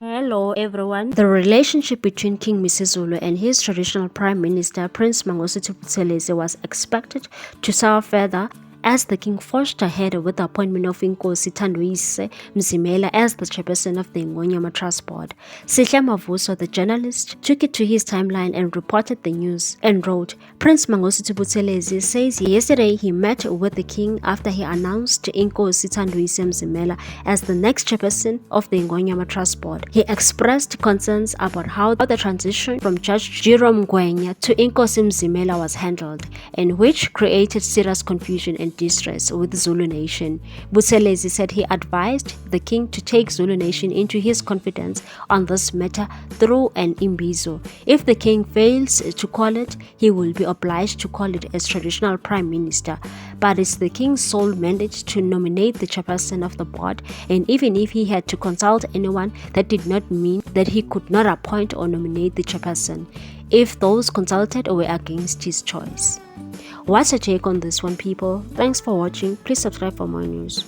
Hello everyone. The relationship between King Misizulu and his traditional prime minister Prince Mangosuthu Buthelezi was expected to sour further as the king forged ahead with the appointment of Inkosi Thanduyise Mzimela as the chairperson of the Ingonyama Trust Board. Sihle Mavuso, the journalist, took it to his timeline and reported the news and wrote, Prince Mangosuthu Buthelezi says yesterday he met with the king after he announced Inkosi Thanduyise Mzimela as the next chairperson of the Ingonyama Trust Board. He expressed concerns about how the transition from Judge Jerome Ngwenya to Inkosi Mzimela was handled, and which created serious confusion and distress with Zulu Nation. Buthelezi said he advised the king to take Zulu Nation into his confidence on this matter through an imbizo. If the king fails to call it, he will be obliged to call it as traditional prime minister. But it's the king's sole mandate to nominate the chairperson of the board, and even if he had to consult anyone, that did not mean that he could not appoint or nominate the chairperson if those consulted were against his choice. What's your take on this one, people? Thanks for watching. Please subscribe for more news.